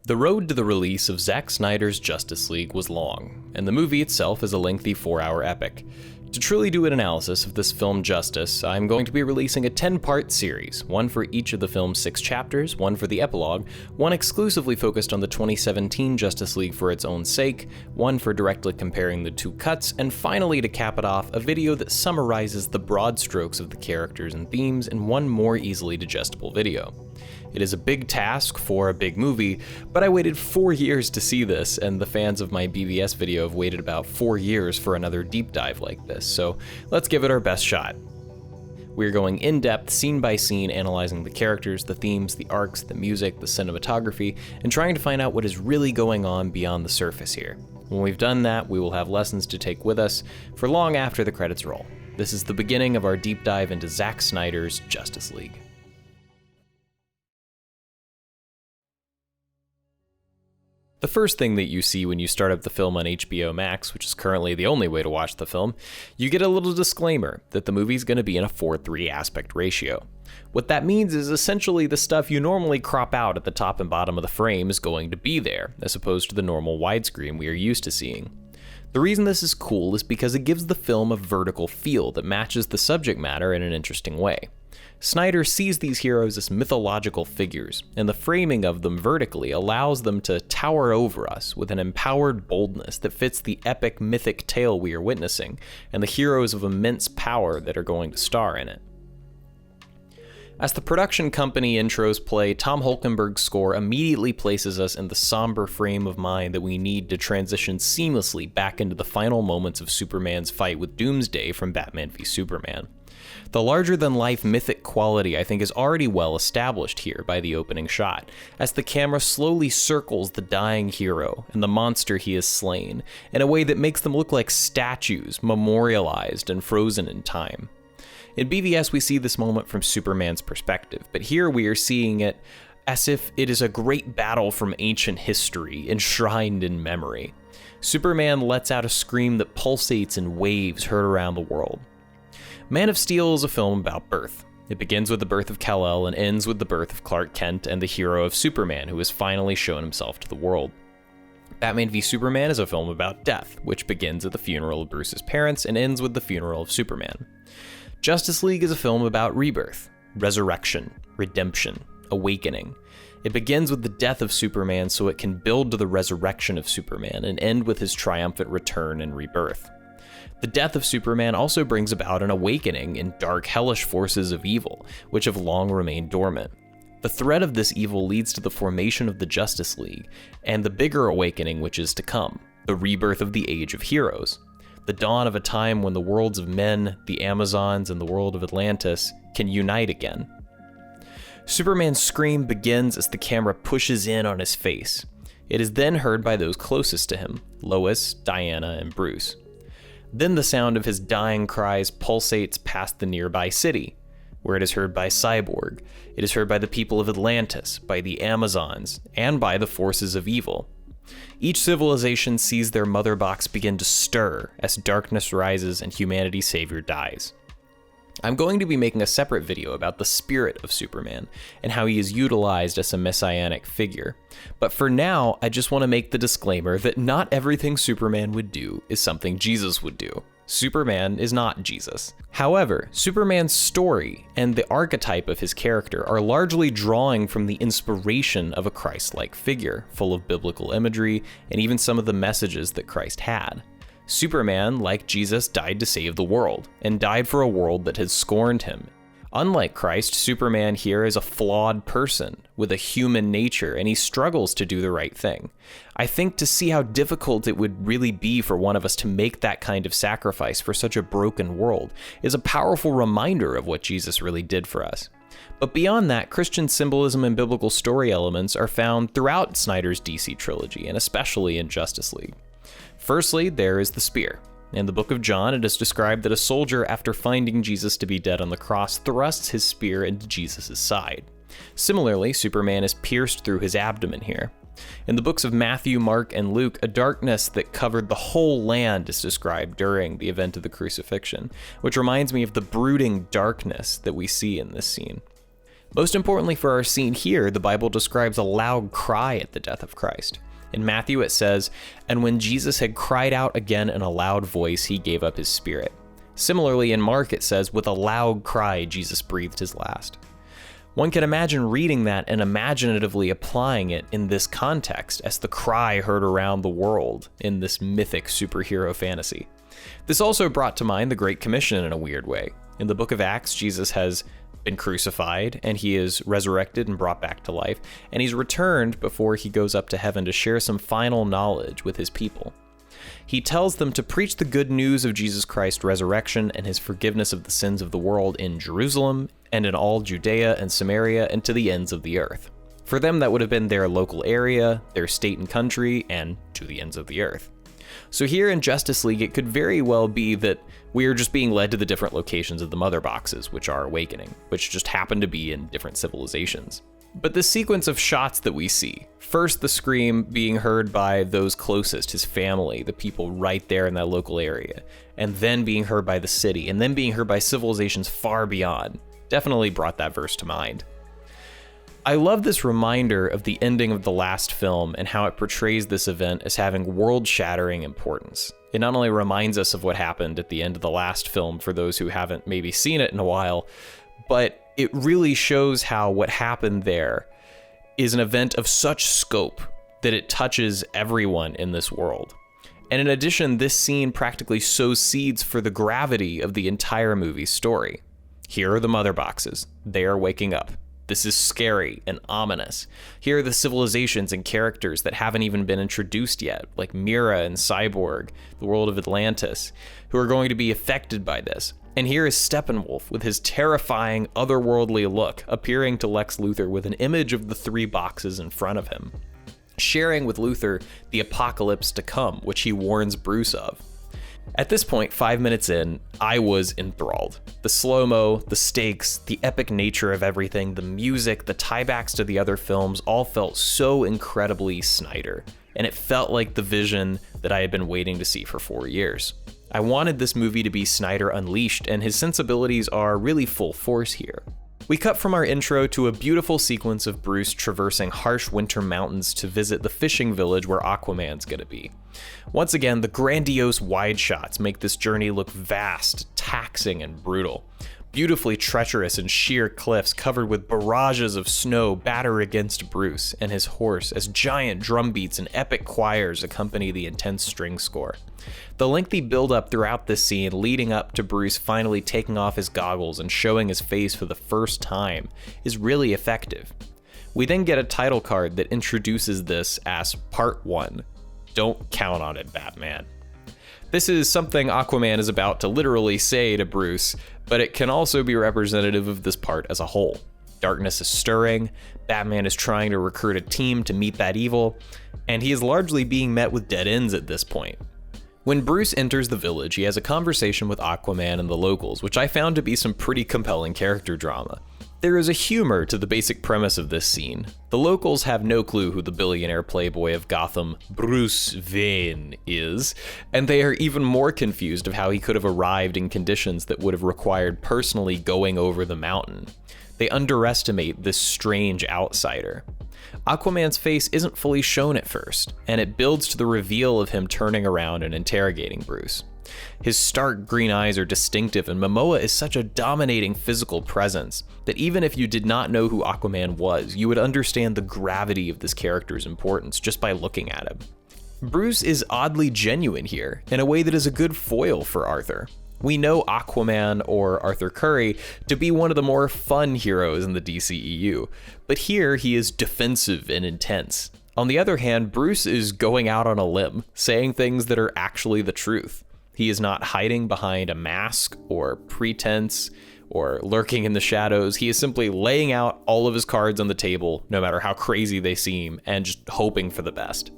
The road to the release of Zack Snyder's Justice League was long, and the movie itself is a lengthy 4-hour epic. To truly do an analysis of this film justice, I'm going to be releasing a 10-part series, one for each of the film's 6 chapters, one for the epilogue, one exclusively focused on the 2017 Justice League for its own sake, one for directly comparing the 2 cuts, and finally, to cap it off, a video that summarizes the broad strokes of the characters and themes in one more easily digestible video. It is a big task for a big movie, but I waited 4 years to see this, and the fans of my BVS video have waited about 4 years for another deep dive like this, so let's give it our best shot. We're going in-depth, scene by scene, analyzing the characters, the themes, the arcs, the music, the cinematography, and trying to find out what is really going on beyond the surface here. When we've done that, we will have lessons to take with us for long after the credits roll. This is the beginning of our deep dive into Zack Snyder's Justice League. The first thing that you see when you start up the film on HBO Max, which is currently the only way to watch the film, you get a little disclaimer that the movie's going to be in a 4:3 aspect ratio. What that means is essentially the stuff you normally crop out at the top and bottom of the frame is going to be there, as opposed to the normal widescreen we are used to seeing. The reason this is cool is because it gives the film a vertical feel that matches the subject matter in an interesting way. Snyder sees these heroes as mythological figures, and the framing of them vertically allows them to tower over us with an empowered boldness that fits the epic mythic tale we are witnessing, and the heroes of immense power that are going to star in it. As the production company intros play, Tom Holkenborg's score immediately places us in the somber frame of mind that we need to transition seamlessly back into the final moments of Superman's fight with Doomsday from Batman v Superman. The larger-than-life mythic quality, I think, is already well established here by the opening shot, as the camera slowly circles the dying hero and the monster he has slain in a way that makes them look like statues, memorialized and frozen in time. In BVS, we see this moment from Superman's perspective, but here we are seeing it as if it is a great battle from ancient history, enshrined in memory. Superman lets out a scream that pulsates in waves heard around the world. Man of Steel is a film about birth. It begins with the birth of Kal-El and ends with the birth of Clark Kent and the hero of Superman, who has finally shown himself to the world. Batman v Superman is a film about death, which begins at the funeral of Bruce's parents and ends with the funeral of Superman. Justice League is a film about rebirth, resurrection, redemption, awakening. It begins with the death of Superman so it can build to the resurrection of Superman and end with his triumphant return and rebirth. The death of Superman also brings about an awakening in dark, hellish forces of evil, which have long remained dormant. The threat of this evil leads to the formation of the Justice League, and the bigger awakening which is to come, the rebirth of the Age of Heroes, the dawn of a time when the worlds of men, the Amazons, and the world of Atlantis can unite again. Superman's scream begins as the camera pushes in on his face. It is then heard by those closest to him, Lois, Diana, and Bruce. Then the sound of his dying cries pulsates past the nearby city, where it is heard by Cyborg. It is heard by the people of Atlantis, by the Amazons, and by the forces of evil. Each civilization sees their mother box begin to stir as darkness rises and humanity's savior dies. I'm going to be making a separate video about the spirit of Superman and how he is utilized as a messianic figure. But for now, I just want to make the disclaimer that not everything Superman would do is something Jesus would do. Superman is not Jesus. However, Superman's story and the archetype of his character are largely drawing from the inspiration of a Christ-like figure, full of biblical imagery and even some of the messages that Christ had. Superman, like Jesus, died to save the world, and died for a world that had scorned him. Unlike Christ, Superman here is a flawed person with a human nature, and he struggles to do the right thing. I think to see how difficult it would really be for one of us to make that kind of sacrifice for such a broken world is a powerful reminder of what Jesus really did for us. But beyond that, Christian symbolism and biblical story elements are found throughout Snyder's DC trilogy, and especially in Justice League. Firstly, there is the spear. In the book of John, it is described that a soldier, after finding Jesus to be dead on the cross, thrusts his spear into Jesus' side. Similarly, Superman is pierced through his abdomen here. In the books of Matthew, Mark, and Luke, a darkness that covered the whole land is described during the event of the crucifixion, which reminds me of the brooding darkness that we see in this scene. Most importantly for our scene here, the Bible describes a loud cry at the death of Christ. In Matthew it says, "And when Jesus had cried out again in a loud voice, he gave up his spirit." Similarly, in Mark it says, "With a loud cry, Jesus breathed his last." One can imagine reading that and imaginatively applying it in this context as the cry heard around the world in this mythic superhero fantasy. This also brought to mind the Great Commission in a weird way. In the book of Acts, Jesus has been crucified and he is resurrected and brought back to life, and he's returned before he goes up to heaven to share some final knowledge with his people. He tells them to preach the good news of Jesus Christ's resurrection and his forgiveness of the sins of the world in Jerusalem and in all Judea and Samaria and to the ends of the earth. For them, that would have been their local area, their state and country, and to the ends of the earth. So here in Justice League, it could very well be that we are just being led to the different locations of the mother boxes, which are awakening, which just happen to be in different civilizations. But this sequence of shots that we see, first the scream being heard by those closest, his family, the people right there in that local area, and then being heard by the city, and then being heard by civilizations far beyond, definitely brought that verse to mind. I love this reminder of the ending of the last film and how it portrays this event as having world-shattering importance. It not only reminds us of what happened at the end of the last film for those who haven't maybe seen it in a while, but it really shows how what happened there is an event of such scope that it touches everyone in this world. And in addition, this scene practically sows seeds for the gravity of the entire movie's story. Here are the mother boxes. They are waking up. This is scary and ominous. Here are the civilizations and characters that haven't even been introduced yet, like Mira and Cyborg, the world of Atlantis, who are going to be affected by this. And here is Steppenwolf with his terrifying, otherworldly look, appearing to Lex Luthor with an image of the three boxes in front of him, sharing with Luthor the apocalypse to come, which he warns Bruce of. At this point, 5 minutes in, I was enthralled. The slow-mo, the stakes, the epic nature of everything, the music, the tiebacks to the other films all felt so incredibly Snyder, and it felt like the vision that I had been waiting to see for 4 years. I wanted this movie to be Snyder unleashed, and his sensibilities are really full force here. We cut from our intro to a beautiful sequence of Bruce traversing harsh winter mountains to visit the fishing village where Aquaman's gonna be. Once again, the grandiose wide shots make this journey look vast, taxing, and brutal. Beautifully treacherous and sheer cliffs covered with barrages of snow batter against Bruce and his horse as giant drum beats and epic choirs accompany the intense string score. The lengthy build-up throughout this scene leading up to Bruce finally taking off his goggles and showing his face for the first time is really effective. We then get a title card that introduces this as Part 1. Don't count on it, Batman. This is something Aquaman is about to literally say to Bruce, but it can also be representative of this part as a whole. Darkness is stirring, Batman is trying to recruit a team to meet that evil, and he is largely being met with dead ends at this point. When Bruce enters the village, he has a conversation with Aquaman and the locals, which I found to be some pretty compelling character drama. There is a humor to the basic premise of this scene. The locals have no clue who the billionaire playboy of Gotham, Bruce Wayne, is, and they are even more confused of how he could have arrived in conditions that would have required personally going over the mountain. They underestimate this strange outsider. Aquaman's face isn't fully shown at first, and it builds to the reveal of him turning around and interrogating Bruce. His stark green eyes are distinctive, and Momoa is such a dominating physical presence that even if you did not know who Aquaman was, you would understand the gravity of this character's importance just by looking at him. Bruce is oddly genuine here, in a way that is a good foil for Arthur. We know Aquaman, or Arthur Curry, to be one of the more fun heroes in the DCEU, but here he is defensive and intense. On the other hand, Bruce is going out on a limb, saying things that are actually the truth. He is not hiding behind a mask or pretense or lurking in the shadows. He is simply laying out all of his cards on the table, no matter how crazy they seem, and just hoping for the best.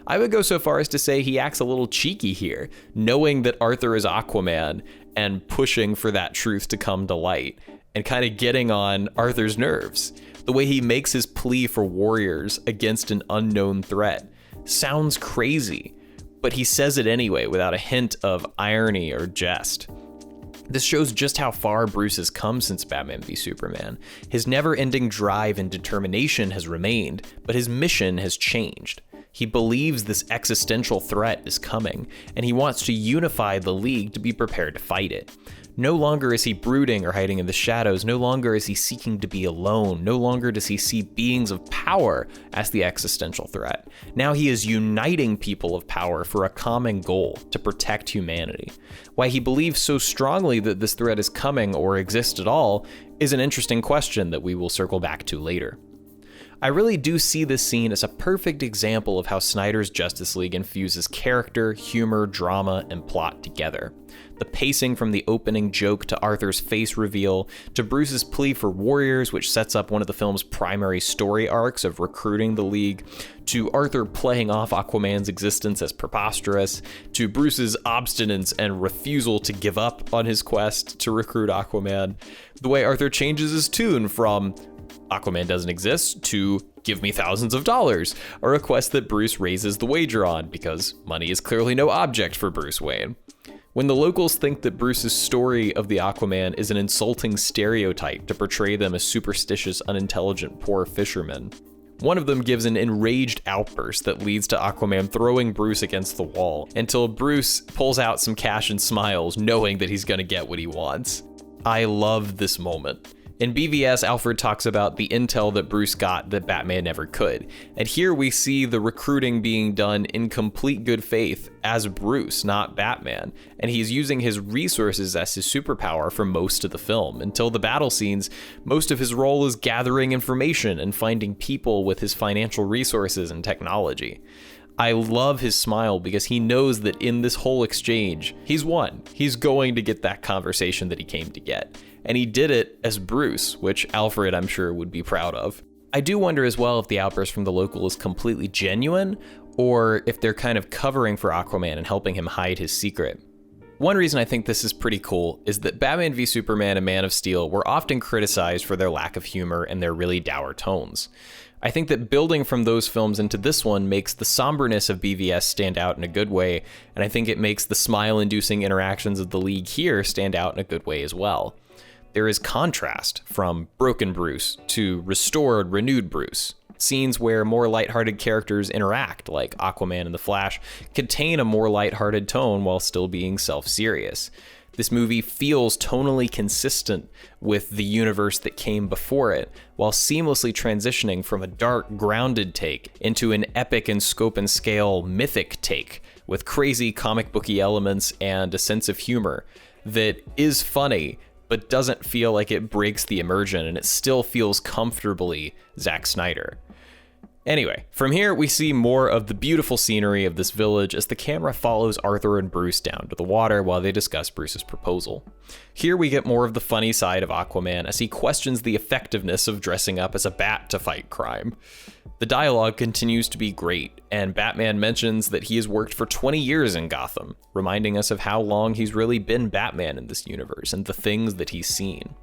I would go so far as to say he acts a little cheeky here, knowing that Arthur is Aquaman and pushing for that truth to come to light, and kind of getting on Arthur's nerves. The way he makes his plea for warriors against an unknown threat sounds crazy, but he says it anyway without a hint of irony or jest. This shows just how far Bruce has come since Batman v Superman. His never-ending drive and determination has remained, but his mission has changed. He believes this existential threat is coming, and he wants to unify the League to be prepared to fight it. No longer is he brooding or hiding in the shadows, no longer is he seeking to be alone, no longer does he see beings of power as the existential threat. Now he is uniting people of power for a common goal, to protect humanity. Why he believes so strongly that this threat is coming or exists at all is an interesting question that we will circle back to later. I really do see this scene as a perfect example of how Snyder's Justice League infuses character, humor, drama, and plot together. The pacing from the opening joke to Arthur's face reveal, to Bruce's plea for warriors, which sets up one of the film's primary story arcs of recruiting the League, to Arthur playing off Aquaman's existence as preposterous, to Bruce's obstinance and refusal to give up on his quest to recruit Aquaman, the way Arthur changes his tune from Aquaman doesn't exist to give me thousands of dollars, a request that Bruce raises the wager on because money is clearly no object for Bruce Wayne. When the locals think that Bruce's story of the Aquaman is an insulting stereotype to portray them as superstitious, unintelligent, poor fishermen, one of them gives an enraged outburst that leads to Aquaman throwing Bruce against the wall until Bruce pulls out some cash and smiles, knowing that he's gonna get what he wants. I love this moment. In BVS, Alfred talks about the intel that Bruce got that Batman never could, and here we see the recruiting being done in complete good faith as Bruce, not Batman, and he's using his resources as his superpower for most of the film. Until the battle scenes, most of his role is gathering information and finding people with his financial resources and technology. I love his smile because he knows that in this whole exchange, he's won. He's going to get that conversation that he came to get. And he did it as Bruce, which Alfred, I'm sure, would be proud of. I do wonder as well if the outburst from the local is completely genuine, or if they're kind of covering for Aquaman and helping him hide his secret. One reason I think this is pretty cool is that Batman v Superman and Man of Steel were often criticized for their lack of humor and their really dour tones. I think that building from those films into this one makes the somberness of BVS stand out in a good way, and I think it makes the smile-inducing interactions of the League here stand out in a good way as well. There is contrast from broken Bruce to restored, renewed Bruce. Scenes where more lighthearted characters interact, like Aquaman and the Flash, contain a more lighthearted tone while still being self-serious. This movie feels tonally consistent with the universe that came before it, while seamlessly transitioning from a dark, grounded take into an epic in scope and scale, mythic take, with crazy comic booky elements and a sense of humor that is funny, but doesn't feel like it breaks the immersion, and it still feels comfortably Zack Snyder. Anyway, from here we see more of the beautiful scenery of this village as the camera follows Arthur and Bruce down to the water while they discuss Bruce's proposal. Here we get more of the funny side of Aquaman as he questions the effectiveness of dressing up as a bat to fight crime. The dialogue continues to be great, and Batman mentions that he has worked for 20 years in Gotham, reminding us of how long he's really been Batman in this universe and the things that he's seen.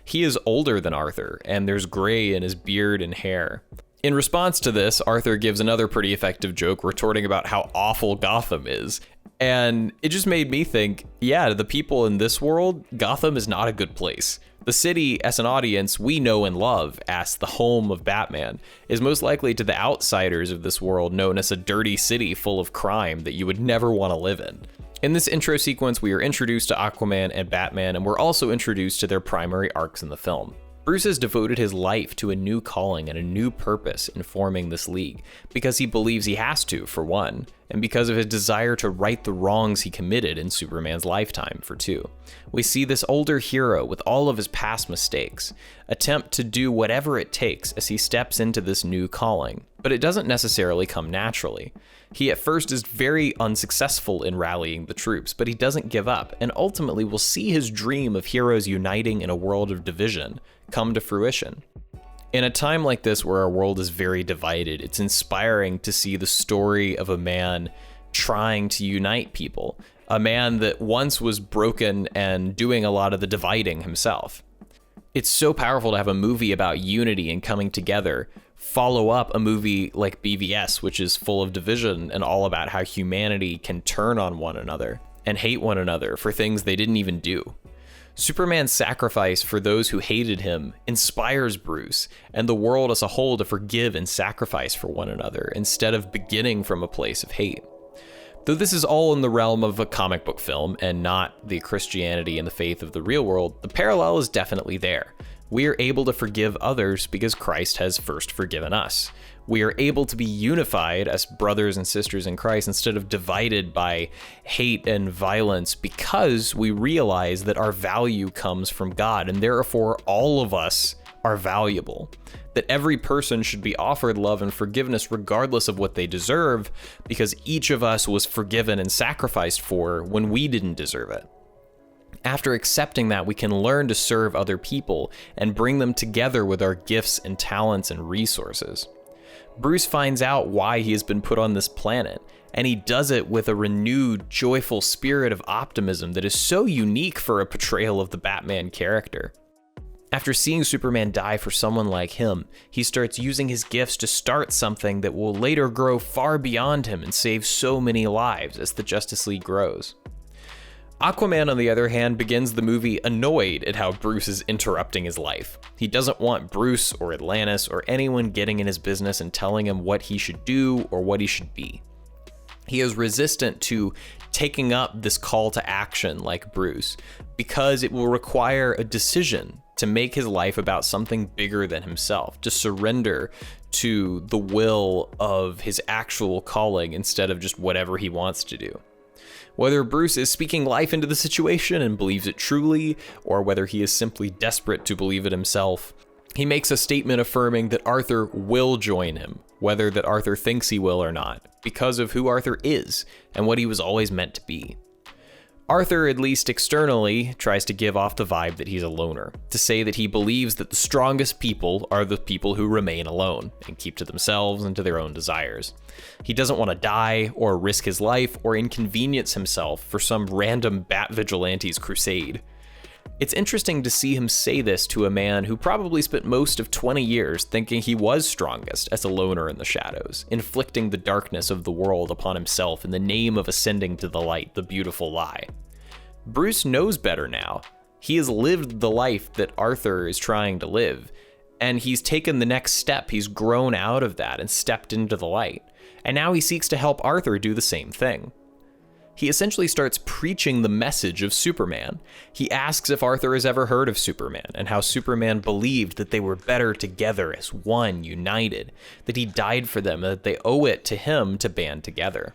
He is older than Arthur, and there's gray in his beard and hair. In response to this, Arthur gives another pretty effective joke retorting about how awful Gotham is. And it just made me think, yeah, to the people in this world, Gotham is not a good place. The city, as an audience, we know and love as the home of Batman, is most likely to the outsiders of this world known as a dirty city full of crime that you would never want to live in. In this intro sequence, we are introduced to Aquaman and Batman, and we're also introduced to their primary arcs in the film. Bruce has devoted his life to a new calling and a new purpose in forming this league, because he believes he has to, for one, and because of his desire to right the wrongs he committed in Superman's lifetime, for two. We see this older hero, with all of his past mistakes, attempt to do whatever it takes as he steps into this new calling, but it doesn't necessarily come naturally. He at first is very unsuccessful in rallying the troops, but he doesn't give up, and ultimately will see his dream of heroes uniting in a world of division come to fruition. In a time like this where our world is very divided, it's inspiring to see the story of a man trying to unite people, a man that once was broken and doing a lot of the dividing himself. It's so powerful to have a movie about unity and coming together follow up a movie like BVS, which is full of division and all about how humanity can turn on one another and hate one another for things they didn't even do. Superman's sacrifice for those who hated him inspires Bruce and the world as a whole to forgive and sacrifice for one another instead of beginning from a place of hate. Though this is all in the realm of a comic book film and not the Christianity and the faith of the real world, the parallel is definitely there. We are able to forgive others because Christ has first forgiven us. We are able to be unified as brothers and sisters in Christ instead of divided by hate and violence because we realize that our value comes from God and therefore all of us are valuable. That every person should be offered love and forgiveness regardless of what they deserve because each of us was forgiven and sacrificed for when we didn't deserve it. After accepting that, we can learn to serve other people and bring them together with our gifts and talents and resources. Bruce finds out why he has been put on this planet, and he does it with a renewed, joyful spirit of optimism that is so unique for a portrayal of the Batman character. After seeing Superman die for someone like him, he starts using his gifts to start something that will later grow far beyond him and save so many lives as the Justice League grows. Aquaman, on the other hand, begins the movie annoyed at how Bruce is interrupting his life. He doesn't want Bruce or Atlantis or anyone getting in his business and telling him what he should do or what he should be. He is resistant to taking up this call to action like Bruce because it will require a decision to make his life about something bigger than himself, to surrender to the will of his actual calling instead of just whatever he wants to do. Whether Bruce is speaking life into the situation and believes it truly, or whether he is simply desperate to believe it himself, he makes a statement affirming that Arthur will join him, whether that Arthur thinks he will or not, because of who Arthur is and what he was always meant to be. Arthur, at least externally, tries to give off the vibe that he's a loner, to say that he believes that the strongest people are the people who remain alone and keep to themselves and to their own desires. He doesn't want to die or risk his life or inconvenience himself for some random Bat Vigilante's crusade. It's interesting to see him say this to a man who probably spent most of 20 years thinking he was strongest as a loner in the shadows, inflicting the darkness of the world upon himself in the name of ascending to the light, the beautiful lie. Bruce knows better now. He has lived the life that Arthur is trying to live, and he's taken the next step. He's grown out of that and stepped into the light, and now he seeks to help Arthur do the same thing. He essentially starts preaching the message of Superman. He asks if Arthur has ever heard of Superman and how Superman believed that they were better together as one, united, that he died for them and that they owe it to him to band together.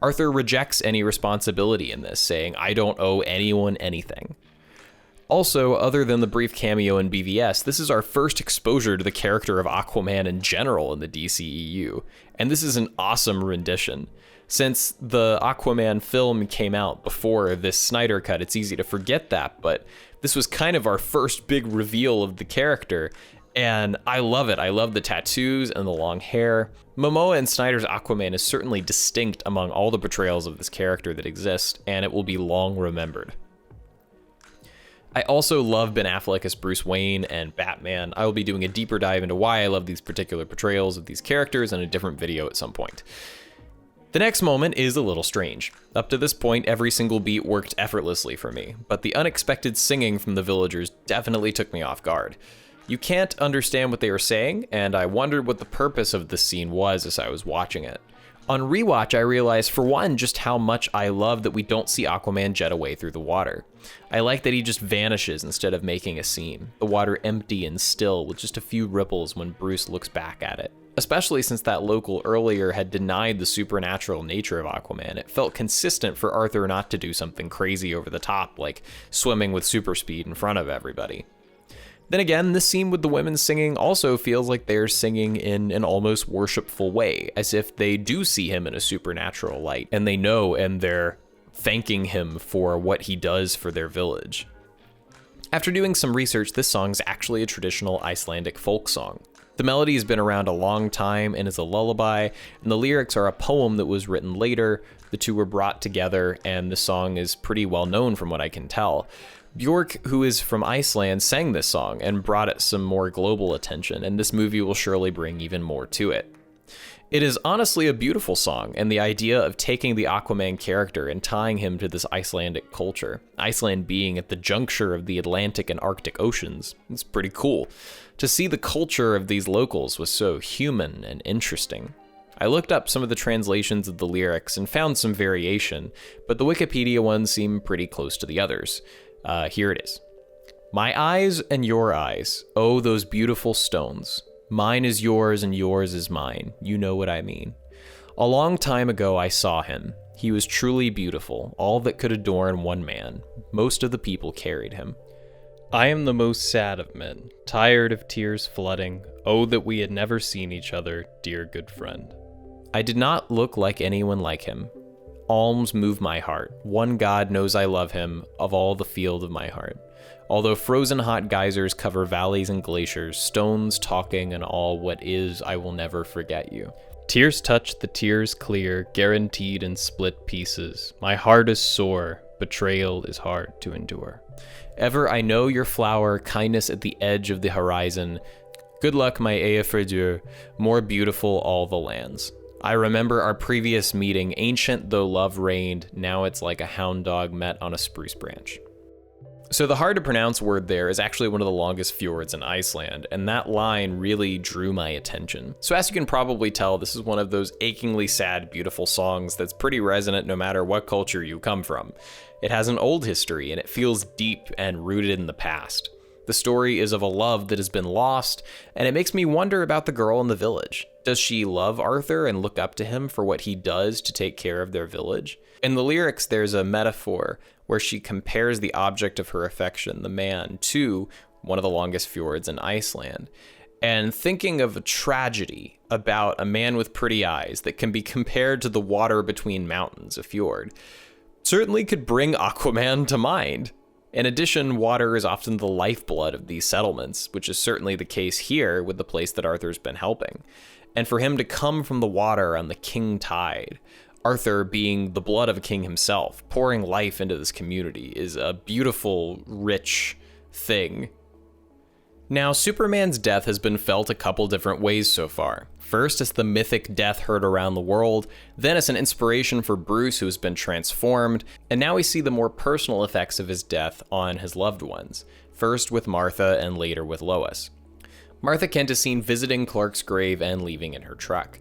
Arthur rejects any responsibility in this, saying, "I don't owe anyone anything." Also, other than the brief cameo in BVS, this is our first exposure to the character of Aquaman in general in the DCEU, and this is an awesome rendition. Since the Aquaman film came out before this Snyder cut, it's easy to forget that, but this was kind of our first big reveal of the character, and I love it. I love the tattoos and the long hair. Momoa and Snyder's Aquaman is certainly distinct among all the portrayals of this character that exist, and it will be long remembered. I also love Ben Affleck as Bruce Wayne and Batman. I will be doing a deeper dive into why I love these particular portrayals of these characters in a different video at some point. The next moment is a little strange. Up to this point, every single beat worked effortlessly for me, but the unexpected singing from the villagers definitely took me off guard. You can't understand what they were saying, and I wondered what the purpose of this scene was as I was watching it. On rewatch, I realized, for one, just how much I love that we don't see Aquaman jet away through the water. I like that he just vanishes instead of making a scene, the water empty and still with just a few ripples when Bruce looks back at it. Especially since that local earlier had denied the supernatural nature of Aquaman, it felt consistent for Arthur not to do something crazy over the top, like swimming with super speed in front of everybody. Then again, this scene with the women singing also feels like they're singing in an almost worshipful way, as if they do see him in a supernatural light, and they know and they're thanking him for what he does for their village. After doing some research, this song's actually a traditional Icelandic folk song. The melody has been around a long time and is a lullaby, and the lyrics are a poem that was written later. The two were brought together, and the song is pretty well known from what I can tell. Björk, who is from Iceland, sang this song and brought it some more global attention, and this movie will surely bring even more to it. It is honestly a beautiful song, and the idea of taking the Aquaman character and tying him to this Icelandic culture, Iceland being at the juncture of the Atlantic and Arctic Oceans, is pretty cool. To see the culture of these locals was so human and interesting. I looked up some of the translations of the lyrics and found some variation, but the Wikipedia ones seem pretty close to the others. Here it is. My eyes and your eyes, oh those beautiful stones. Mine is yours and yours is mine, you know what I mean. A long time ago I saw him. He was truly beautiful, all that could adorn one man. Most of the people carried him. I am the most sad of men, tired of tears flooding. Oh, that we had never seen each other, dear good friend. I did not look like anyone like him. Alms move my heart. One God knows I love him, of all the field of my heart. Although frozen hot geysers cover valleys and glaciers, stones talking and all what is, I will never forget you. Tears touch the tears clear, guaranteed in split pieces. My heart is sore, betrayal is hard to endure. Ever I know your flower, kindness at the edge of the horizon. Good luck, my Eyjafjörður, more beautiful all the lands. I remember our previous meeting, ancient though love reigned, now it's like a hound dog met on a spruce branch. So the hard to pronounce word there is actually one of the longest fjords in Iceland, and that line really drew my attention. So as you can probably tell, this is one of those achingly sad, beautiful songs that's pretty resonant no matter what culture you come from. It has an old history, and it feels deep and rooted in the past. The story is of a love that has been lost, and it makes me wonder about the girl in the village. Does she love Arthur and look up to him for what he does to take care of their village? In the lyrics, there's a metaphor where she compares the object of her affection, the man, to one of the longest fjords in Iceland. And thinking of a tragedy about a man with pretty eyes that can be compared to the water between mountains, a fjord, certainly could bring Aquaman to mind. In addition, water is often the lifeblood of these settlements, which is certainly the case here with the place that Arthur's been helping. And for him to come from the water on the king tide, Arthur being the blood of a king himself, pouring life into this community, is a beautiful, rich thing. Now, Superman's death has been felt a couple different ways so far. First, as the mythic death heard around the world, then as an inspiration for Bruce, who has been transformed, and now we see the more personal effects of his death on his loved ones, first with Martha and later with Lois. Martha Kent is seen visiting Clark's grave and leaving in her truck.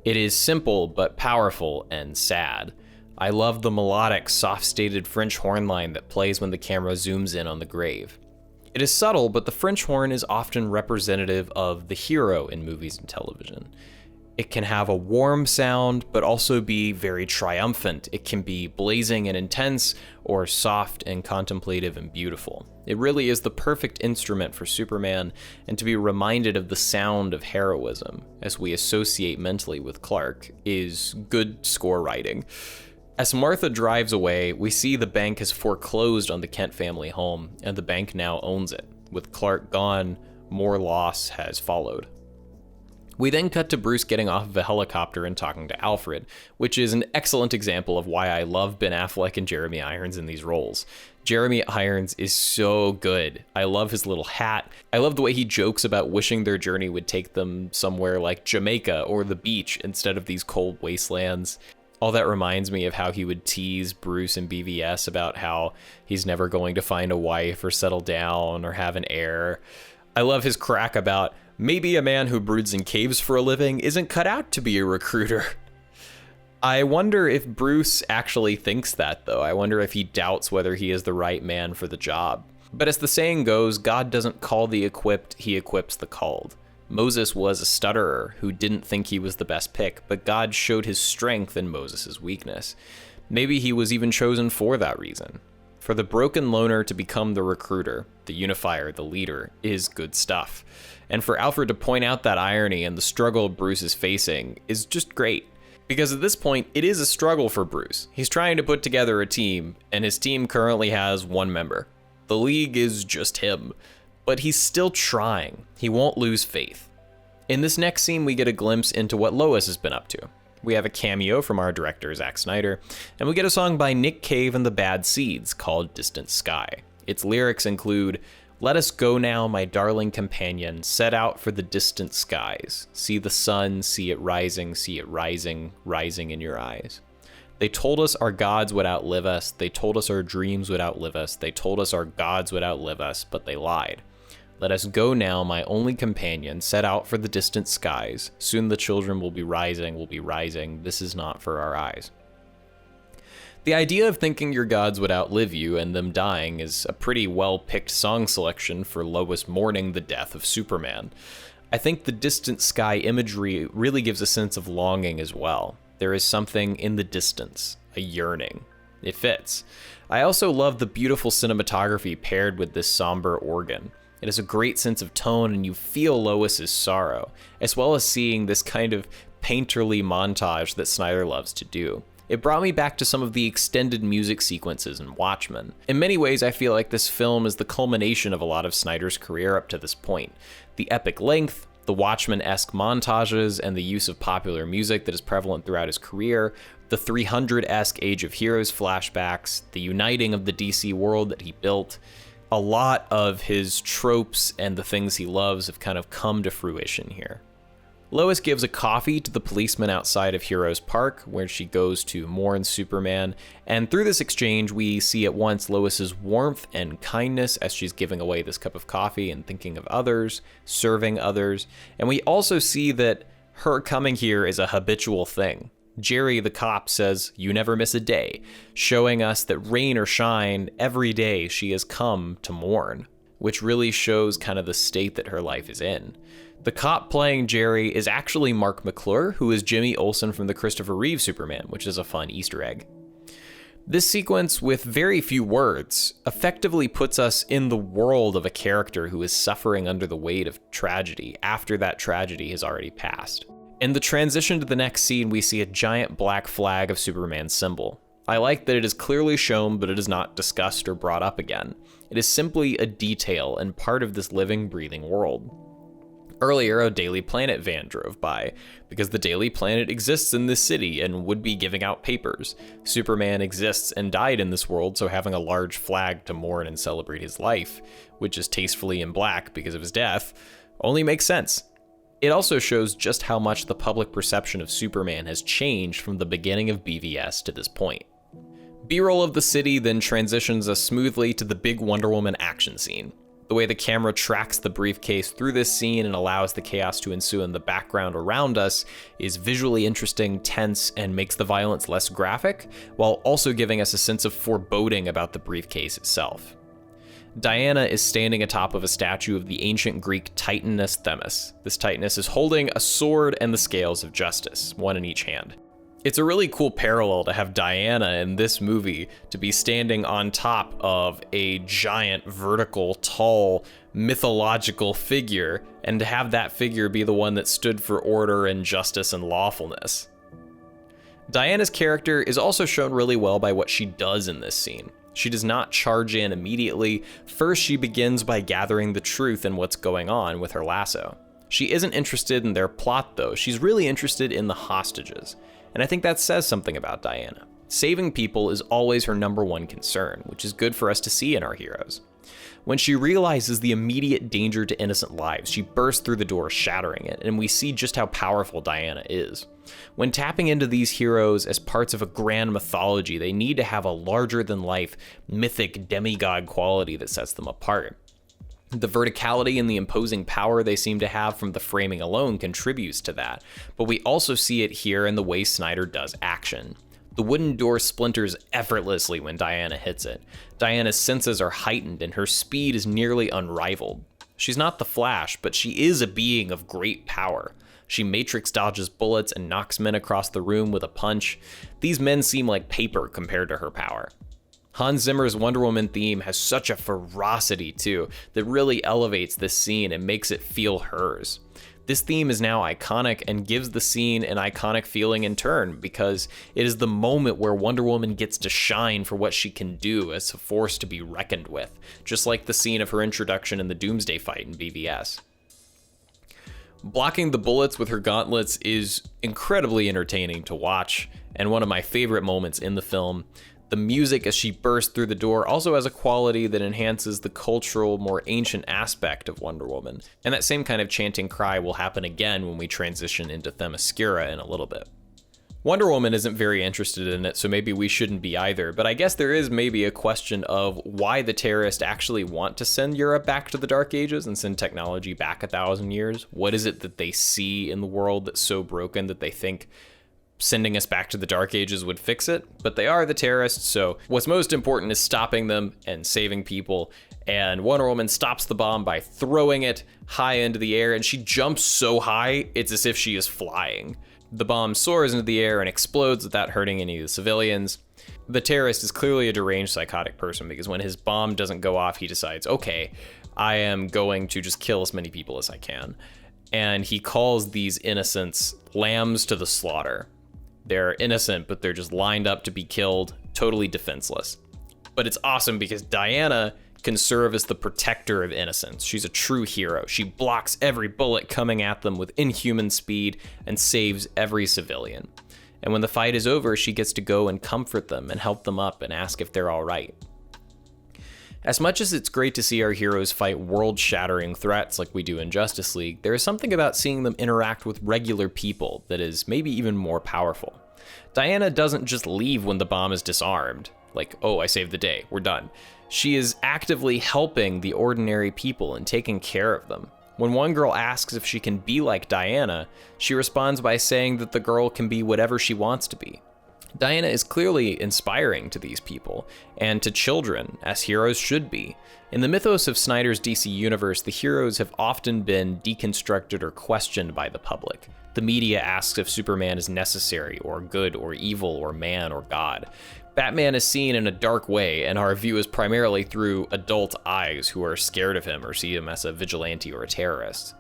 It is simple but powerful and sad. I love the melodic, soft-stated French horn line that plays when the camera zooms in on the grave. It is subtle, but the French horn is often representative of the hero in movies and television. It can have a warm sound, but also be very triumphant. It can be blazing and intense, or soft and contemplative and beautiful. It really is the perfect instrument for Superman, and to be reminded of the sound of heroism, as we associate mentally with Clark, is good score writing. As Martha drives away, we see the bank has foreclosed on the Kent family home, and the bank now owns it. With Clark gone, more loss has followed. We then cut to Bruce getting off of a helicopter and talking to Alfred, which is an excellent example of why I love Ben Affleck and Jeremy Irons in these roles. Jeremy Irons is so good. I love his little hat. I love the way he jokes about wishing their journey would take them somewhere like Jamaica or the beach instead of these cold wastelands. All that reminds me of how he would tease Bruce and BVS about how he's never going to find a wife or settle down or have an heir. I love his crack about maybe a man who broods in caves for a living isn't cut out to be a recruiter. I wonder if Bruce actually thinks that, though. I wonder if he doubts whether he is the right man for the job. But as the saying goes, God doesn't call the equipped, he equips the called. Moses was a stutterer who didn't think he was the best pick, but God showed his strength in Moses' weakness. Maybe he was even chosen for that reason. For the broken loner to become the recruiter, the unifier, the leader, is good stuff. And for Alfred to point out that irony and the struggle Bruce is facing is just great. Because at this point, it is a struggle for Bruce. He's trying to put together a team, and his team currently has one member. The League is just him. But he's still trying. He won't lose faith. In this next scene, we get a glimpse into what Lois has been up to. We have a cameo from our director, Zack Snyder, and we get a song by Nick Cave and the Bad Seeds called Distant Sky. Its lyrics include, Let us go now, my darling companion, set out for the distant skies. See the sun, see it rising, rising in your eyes. They told us our gods would outlive us, they told us our dreams would outlive us, they told us our gods would outlive us, but they lied. Let us go now, my only companion, set out for the distant skies. Soon the children will be rising, this is not for our eyes. The idea of thinking your gods would outlive you and them dying is a pretty well-picked song selection for Lois mourning the death of Superman. I think the distant sky imagery really gives a sense of longing as well. There is something in the distance, a yearning. It fits. I also love the beautiful cinematography paired with this somber organ. It has a great sense of tone and you feel Lois's sorrow, as well as seeing this kind of painterly montage that Snyder loves to do. It brought me back to some of the extended music sequences in Watchmen. In many ways, I feel like this film is the culmination of a lot of Snyder's career up to this point. The epic length, the Watchmen-esque montages, and the use of popular music that is prevalent throughout his career, the 300-esque Age of Heroes flashbacks, the uniting of the DC world that he built. A lot of his tropes and the things he loves have kind of come to fruition here. Lois gives a coffee to the policeman outside of Heroes Park, where she goes to mourn Superman, and through this exchange, we see at once Lois's warmth and kindness as she's giving away this cup of coffee and thinking of others, serving others, and we also see that her coming here is a habitual thing. Jerry, the cop, says, "You never miss a day," showing us that rain or shine, every day she has come to mourn, which really shows kind of the state that her life is in. The cop playing Jerry is actually Mark McClure, who is Jimmy Olsen from the Christopher Reeve Superman, which is a fun Easter egg. This sequence, with very few words, effectively puts us in the world of a character who is suffering under the weight of tragedy after that tragedy has already passed. In the transition to the next scene, we see a giant black flag of Superman's symbol. I like that it is clearly shown, but it is not discussed or brought up again. It is simply a detail and part of this living, breathing world. Earlier, a Daily Planet van drove by, because the Daily Planet exists in this city and would be giving out papers. Superman exists and died in this world, so having a large flag to mourn and celebrate his life, which is tastefully in black because of his death, only makes sense. It also shows just how much the public perception of Superman has changed from the beginning of BVS to this point. B-roll of the city then transitions us smoothly to the big Wonder Woman action scene. The way the camera tracks the briefcase through this scene and allows the chaos to ensue in the background around us is visually interesting, tense, and makes the violence less graphic, while also giving us a sense of foreboding about the briefcase itself. Diana is standing atop of a statue of the ancient Greek Titaness Themis. This Titaness is holding a sword and the scales of justice, one in each hand. It's a really cool parallel to have Diana in this movie to be standing on top of a giant, vertical, tall, mythological figure, and to have that figure be the one that stood for order and justice and lawfulness. Diana's character is also shown really well by what she does in this scene. She does not charge in immediately. First, she begins by gathering the truth in what's going on with her lasso. She isn't interested in their plot, though. She's really interested in the hostages. And I think that says something about Diana. Saving people is always her number one concern, which is good for us to see in our heroes. When she realizes the immediate danger to innocent lives, she bursts through the door, shattering it, and we see just how powerful Diana is. When tapping into these heroes as parts of a grand mythology, they need to have a larger-than-life, mythic demigod quality that sets them apart. The verticality and the imposing power they seem to have from the framing alone contributes to that, but we also see it here in the way Snyder does action. The wooden door splinters effortlessly when Diana hits it. Diana's senses are heightened and her speed is nearly unrivaled. She's not the Flash, but she is a being of great power. She matrix dodges bullets and knocks men across the room with a punch. These men seem like paper compared to her power. Hans Zimmer's Wonder Woman theme has such a ferocity too that really elevates this scene and makes it feel hers. This theme is now iconic and gives the scene an iconic feeling in turn because it is the moment where Wonder Woman gets to shine for what she can do as a force to be reckoned with, just like the scene of her introduction in the Doomsday fight in BVS. Blocking the bullets with her gauntlets is incredibly entertaining to watch and one of my favorite moments in the film. The music as she bursts through the door also has a quality that enhances the cultural, more ancient aspect of Wonder Woman, and that same kind of chanting cry will happen again when we transition into Themyscira in a little bit. Wonder Woman isn't very interested in it, so maybe we shouldn't be either, but I guess there is maybe a question of why the terrorists actually want to send Europe back to the Dark Ages and send technology back 1,000 years. What is it that they see in the world that's so broken that they think sending us back to the Dark Ages would fix it? But they are the terrorists, so what's most important is stopping them and saving people. And Wonder Woman stops the bomb by throwing it high into the air, and she jumps so high, it's as if she is flying. The bomb soars into the air and explodes without hurting any of the civilians. The terrorist is clearly a deranged psychotic person, because when his bomb doesn't go off, he decides, okay, I am going to just kill as many people as I can. And he calls these innocents lambs to the slaughter. They're innocent, but they're just lined up to be killed, totally defenseless. But it's awesome because Diana can serve as the protector of innocence. She's a true hero. She blocks every bullet coming at them with inhuman speed and saves every civilian. And when the fight is over, she gets to go and comfort them and help them up and ask if they're all right. As much as it's great to see our heroes fight world-shattering threats like we do in Justice League, there is something about seeing them interact with regular people that is maybe even more powerful. Diana doesn't just leave when the bomb is disarmed, like, oh, I saved the day, we're done. She is actively helping the ordinary people and taking care of them. When one girl asks if she can be like Diana, she responds by saying that the girl can be whatever she wants to be. Diana is clearly inspiring to these people, and to children, as heroes should be. In the mythos of Snyder's DC universe, the heroes have often been deconstructed or questioned by the public. The media asks if Superman is necessary, or good, or evil, or man, or God. Batman is seen in a dark way, and our view is primarily through adult eyes who are scared of him or see him as a vigilante or a terrorist.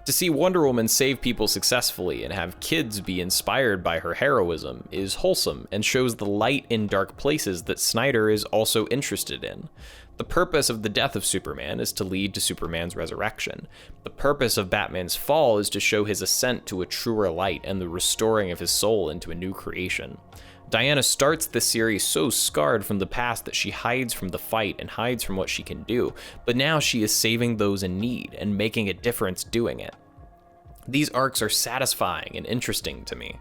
To see Wonder Woman save people successfully and have kids be inspired by her heroism is wholesome and shows the light in dark places that Snyder is also interested in. The purpose of the death of Superman is to lead to Superman's resurrection. The purpose of Batman's fall is to show his ascent to a truer light and the restoring of his soul into a new creation. Diana starts the series so scarred from the past that she hides from the fight and hides from what she can do, but now she is saving those in need and making a difference doing it. These arcs are satisfying and interesting to me.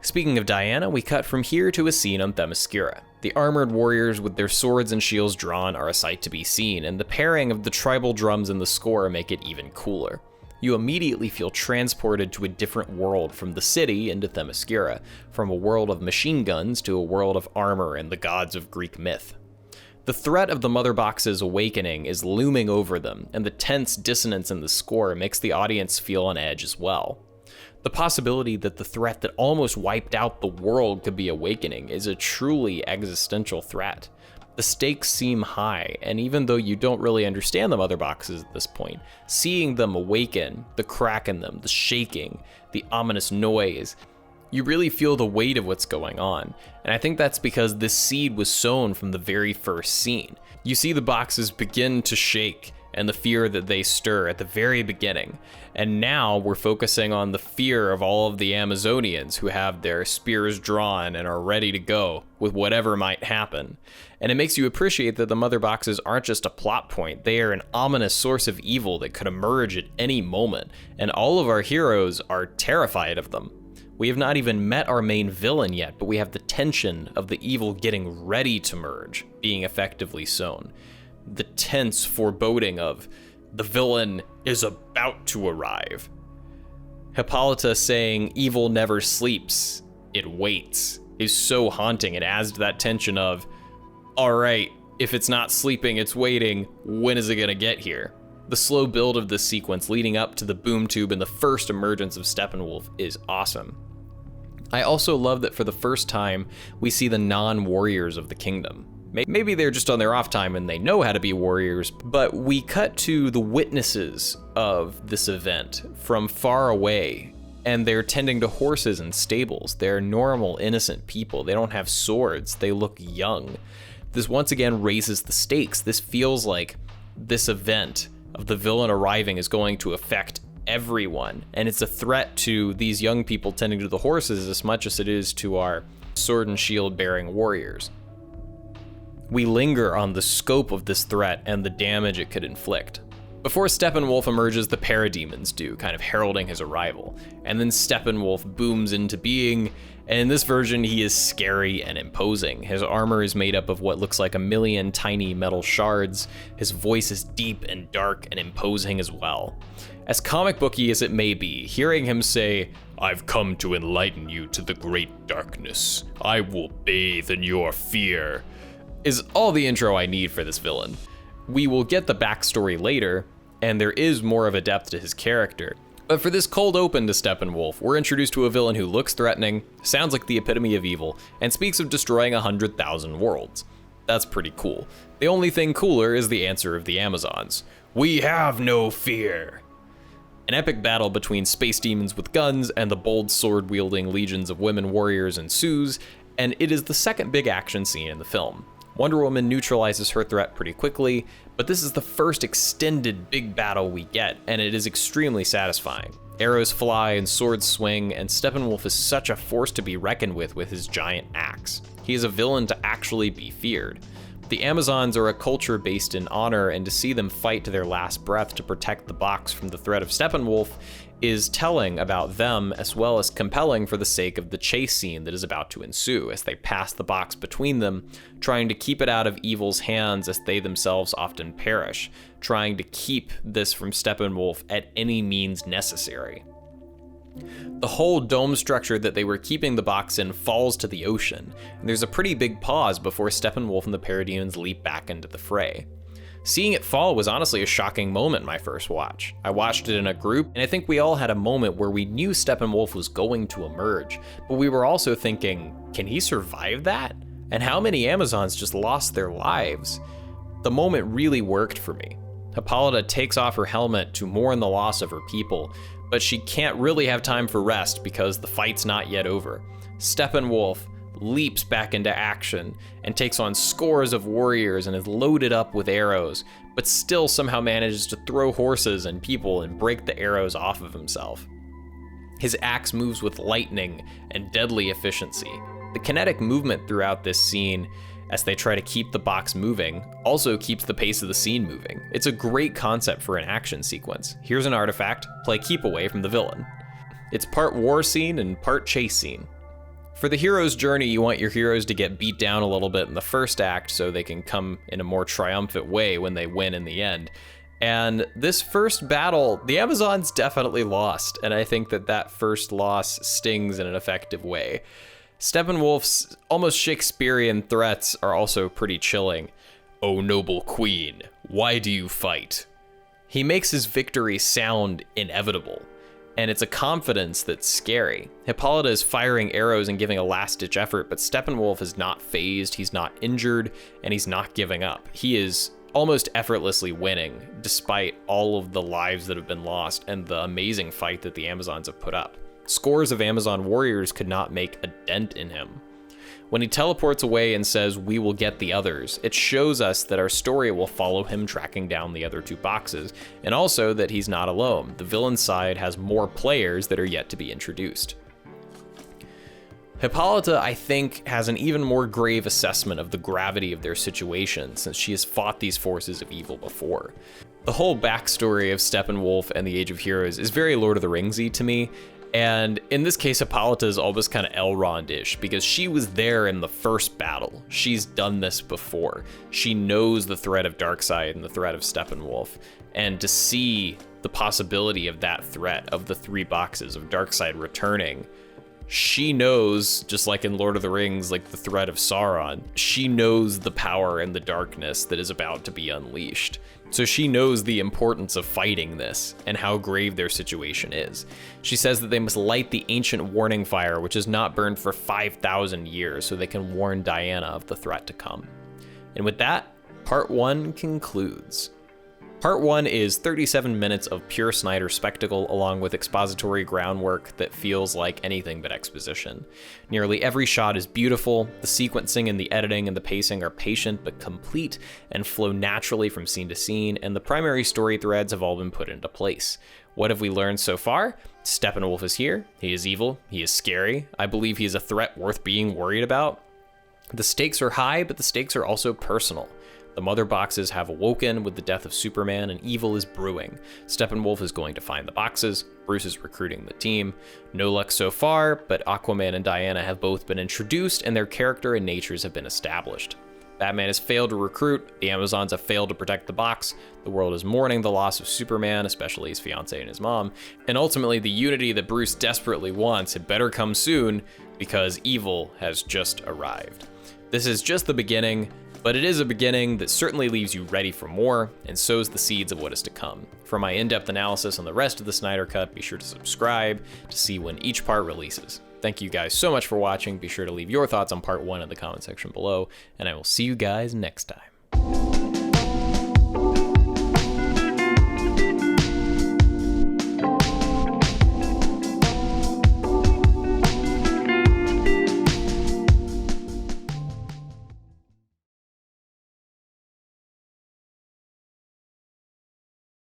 Speaking of Diana, we cut from here to a scene on Themyscira. The armored warriors with their swords and shields drawn are a sight to be seen, and the pairing of the tribal drums in the score make it even cooler. You immediately feel transported to a different world from the city into Themyscira, from a world of machine guns to a world of armor and the gods of Greek myth. The threat of the Mother Box's awakening is looming over them, and the tense dissonance in the score makes the audience feel on edge as well. The possibility that the threat that almost wiped out the world could be awakening is a truly existential threat. The stakes seem high, and even though you don't really understand the Mother Boxes at this point, seeing them awaken, the crack in them, the shaking, the ominous noise, you really feel the weight of what's going on. And I think that's because this seed was sown from the very first scene. You see the boxes begin to shake and the fear that they stir at the very beginning. And now we're focusing on the fear of all of the Amazonians who have their spears drawn and are ready to go with whatever might happen. And it makes you appreciate that the Mother Boxes aren't just a plot point, they are an ominous source of evil that could emerge at any moment, and all of our heroes are terrified of them. We have not even met our main villain yet, but we have the tension of the evil getting ready to merge being effectively sown. The tense foreboding of the villain is about to arrive. Hippolyta saying evil never sleeps, it waits, is so haunting. It adds to that tension of, all right, if it's not sleeping, it's waiting, when is it gonna get here? The slow build of this sequence leading up to the boom tube and the first emergence of Steppenwolf is awesome. I also love that for the first time, we see the non-warriors of the kingdom. Maybe they're just on their off time and they know how to be warriors, but we cut to the witnesses of this event from far away, and they're tending to horses and stables. They're normal, innocent people. They don't have swords. They look young. This once again raises the stakes. This feels like this event of the villain arriving is going to affect everyone, and it's a threat to these young people tending to the horses as much as it is to our sword and shield bearing warriors. We linger on the scope of this threat and the damage it could inflict. Before Steppenwolf emerges, the parademons do, kind of heralding his arrival. And then Steppenwolf booms into being, and in this version he is scary and imposing. His armor is made up of what looks like a million tiny metal shards. His voice is deep and dark and imposing as well. As comic booky as it may be, hearing him say, "I've come to enlighten you to the great darkness. I will bathe in your fear," is all the intro I need for this villain. We will get the backstory later, and there is more of a depth to his character. But for this cold open to Steppenwolf, we're introduced to a villain who looks threatening, sounds like the epitome of evil, and speaks of destroying 100,000 worlds. That's pretty cool. The only thing cooler is the answer of the Amazons. "We have no fear." An epic battle between space demons with guns and the bold sword-wielding legions of women warriors ensues, and it is the second big action scene in the film. Wonder Woman neutralizes her threat pretty quickly, but this is the first extended big battle we get, and it is extremely satisfying. Arrows fly and swords swing, and Steppenwolf is such a force to be reckoned with his giant axe. He is a villain to actually be feared. The Amazons are a culture based in honor, and to see them fight to their last breath to protect the box from the threat of Steppenwolf is telling about them, as well as compelling for the sake of the chase scene that is about to ensue as they pass the box between them, trying to keep it out of evil's hands as they themselves often perish, trying to keep this from Steppenwolf at any means necessary. The whole dome structure that they were keeping the box in falls to the ocean, and there's a pretty big pause before Steppenwolf and the parademons leap back into the fray. Seeing it fall was honestly a shocking moment my first watch. I watched it in a group, and I think we all had a moment where we knew Steppenwolf was going to emerge, but we were also thinking, can he survive that? And how many Amazons just lost their lives? The moment really worked for me. Hippolyta takes off her helmet to mourn the loss of her people, but she can't really have time for rest because the fight's not yet over. Steppenwolf leaps back into action and takes on scores of warriors and is loaded up with arrows, but still somehow manages to throw horses and people and break the arrows off of himself. His axe moves with lightning and deadly efficiency. The kinetic movement throughout this scene, as they try to keep the box moving, also keeps the pace of the scene moving. It's a great concept for an action sequence. Here's an artifact, play keep away from the villain. It's part war scene and part chase scene. For the hero's journey, you want your heroes to get beat down a little bit in the first act so they can come in a more triumphant way when they win in the end. And this first battle, the Amazons definitely lost, and I think that first loss stings in an effective way. Steppenwolf's almost Shakespearean threats are also pretty chilling. "O noble queen, why do you fight?" He makes his victory sound inevitable, and it's a confidence that's scary. Hippolyta is firing arrows and giving a last-ditch effort, but Steppenwolf is not phased, he's not injured, and he's not giving up. He is almost effortlessly winning, despite all of the lives that have been lost and the amazing fight that the Amazons have put up. Scores of Amazon warriors could not make a dent in him. When he teleports away and says, "We will get the others," it shows us that our story will follow him tracking down the other two boxes, and also that he's not alone. The villain side has more players that are yet to be introduced. Hippolyta, I think, has an even more grave assessment of the gravity of their situation since she has fought these forces of evil before. The whole backstory of Steppenwolf and the Age of Heroes is very Lord of the Rings-y to me. And in this case, Hippolyta is almost kind of Elrond-ish because she was there in the first battle. She's done this before. She knows the threat of Darkseid and the threat of Steppenwolf. And to see the possibility of that threat, of the three boxes of Darkseid returning, she knows, just like in Lord of the Rings, like the threat of Sauron, she knows the power and the darkness that is about to be unleashed. So she knows the importance of fighting this and how grave their situation is. She says that they must light the ancient warning fire, which is not burned for 5,000 years, so they can warn Diana of the threat to come. And with that, part 1 concludes. Part 1 is 37 minutes of pure Snyder spectacle along with expository groundwork that feels like anything but exposition. Nearly every shot is beautiful, the sequencing and the editing and the pacing are patient but complete and flow naturally from scene to scene, and the primary story threads have all been put into place. What have we learned so far? Steppenwolf is here, he is evil, he is scary, I believe he is a threat worth being worried about. The stakes are high, but the stakes are also personal. The mother boxes have awoken with the death of Superman, and evil is brewing. Steppenwolf is going to find the boxes, Bruce is recruiting the team. No luck so far, but Aquaman and Diana have both been introduced, and their character and natures have been established. Batman has failed to recruit, the Amazons have failed to protect the box, the world is mourning the loss of Superman, especially his fiancée and his mom, and ultimately the unity that Bruce desperately wants had better come soon, because evil has just arrived. This is just the beginning, but it is a beginning that certainly leaves you ready for more and sows the seeds of what is to come. For my in-depth analysis on the rest of the Snyder Cut, be sure to subscribe to see when each part releases. Thank you guys so much for watching. Be sure to leave your thoughts on part 1 in the comment section below, and I will see you guys next time.